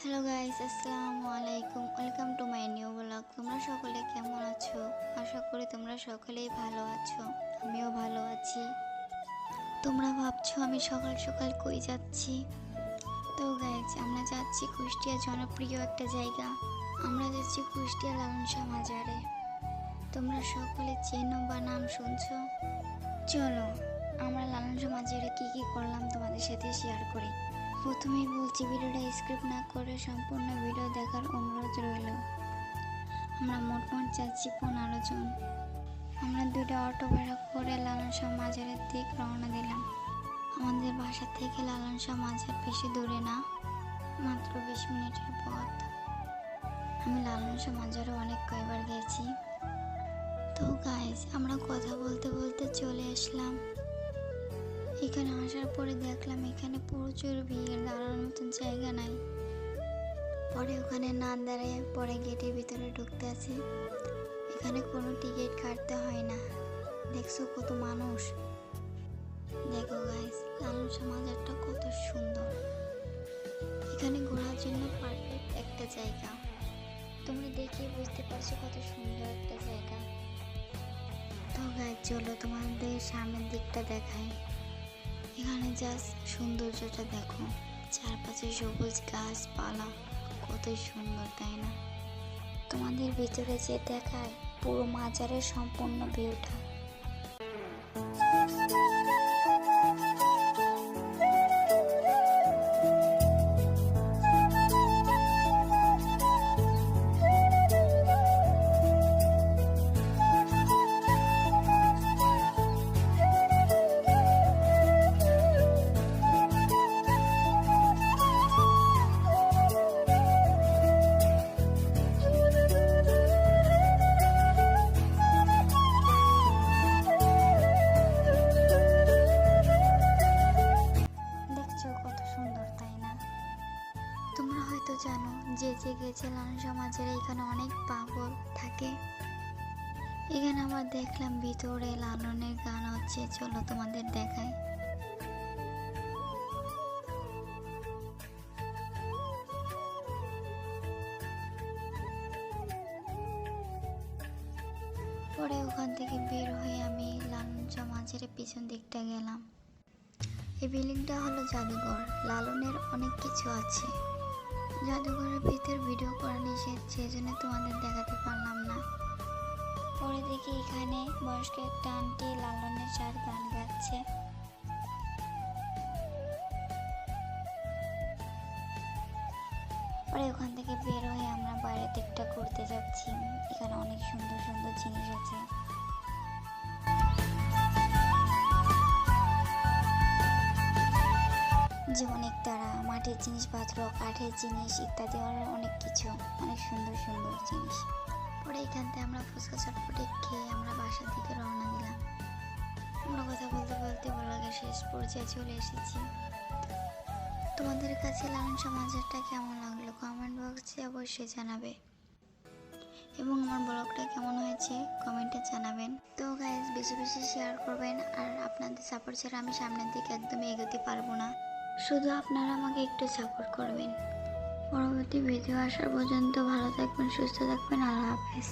Hello guys, আসসালামু আলাইকুম। Welcome to my new blog. তোমরা সকলে কেমন আছো? আশা করি তোমরা সকলেই ভালো আছো। আমিও ভালো আছি। তোমরা ভাবছো আমি সকাল সকাল কই যাচ্ছি? তো গাইস, আমরা যাচ্ছি কুষ্টিয়ার জনপ্রিয় একটা জায়গা। আমরা যাচ্ছি কুষ্টিয়া লালন শাহ মাজারে। তোমরা সকলে চেনো বা নাম শুনছো? চলো আমরা লালন শাহ মাজারে কি করলাম তোমাদের সাথে শেয়ার করি। প্রথমেই বলছি, ভিডিওটা স্ক্রিপ্ট না করে সম্পূর্ণ ভিডিও দেখার অনুরোধ রইল। আমরা মোট যাচ্ছি 15 জন। আমরা 2টা অটো ভাড়া করে লালন শাহ মাজারের দিক রওনা দিলাম। আমাদের বাসা থেকে লালন শাহ মাজার বেশি দূরে না, মাত্র 20 মিনিটের পথ। আমি লালন শাহ মাজারে অনেক কয়েকবার গেছি। তো গাইস, আমরা কথা বলতে বলতে চলে আসলাম। এখানে আসার পরে দেখলাম এখানে প্রচুর ভিড়, দাঁড়ানোর মতন জায়গা নাই। পরে ওখানে না দাঁড়িয়ে পরে গেটের ভিতরে ঢুকতে আছে। এখানে কোনো টিকিট কাটতে হয় না। দেখছো কত মানুষ। দেখো গাইস, লালন শাহ মাজারটা কত সুন্দর। এখানে ঘোরার জন্য পারফেক্ট একটা জায়গা। তোমরা দেখে বুঝতে পারছো কত সুন্দর একটা জায়গা। তো গাইস, চলো তোমাদের সামনের দিকটা দেখাই। এখানে জাস্ট সৌন্দর্যটা দেখো, চারপাশে সবুজ গাছপালা, কতই সুন্দর, তাই না? তোমাদের ভিতরে যে দেখায় পুরো মাজারের সম্পূর্ণ ভিউটা। কত সুন্দর, তাই না? তোমরা হয়তো জানো, যে গেছে লালন শাহ মাজারে এখানে অনেক পাগল থাকে। এখানে আবার দেখলাম ভিতরে লালনের গান হচ্ছে। চলো তোমাদের দেখাই। পরে ওখান থেকে বের হয়ে আমি লালন শাহ মাজারের পিছন দিকটা গেলাম। এই বিল্ডিংটা হলো জাদুঘর। লালনের অনেক কিছু আছে। জাদুঘরের ভিতর ভিডিও করা নিষেধ, সেজন্য তোমাদের দেখাতে পারলাম না। পরে দেখি এখানে বয়স্ক একটা আন্টি লালনের সাথে গান গাচ্ছে। পরে ওখান থেকে বের হয়ে আমরা বাইরের দিকটা ঘুরতে যাচ্ছি। এখানে অনেক সুন্দর সুন্দর জিনিস আছে। যেমন একতারা, মাটির জিনিসপত্র, কাঠের জিনিস ইত্যাদি, অনেক কিছু, অনেক সুন্দর সুন্দর জিনিস। পরে এখান থেকে আমরা ফুচকা চটপটি খেয়ে আমরা বাসার দিকে রওনা দিলাম। আমরা কথা বলতে বলতে ব্লগের শেষ পর্যায়ে চলে এসেছি। তোমাদের কাছে লালন শাহ মাজারটা কেমন লাগলো কমেন্ট বক্সে অবশ্যই জানাবে, এবং আমার ব্লগটা কেমন হয়েছে কমেন্টে জানাবেন। তো গাইস, বেশি বেশি শেয়ার করবেন। আর আপনাদের সাপোর্ট ছাড়া আমি সামনের দিকে একদমই এগোতে পারবো না। শুধু আপনারা আমাকে একটু সাপোর্ট করবেন। পরবর্তী ভিডিও আসার পর্যন্ত ভালো থাকবেন, সুস্থ থাকবেন। আল্লাহ হাফেজ।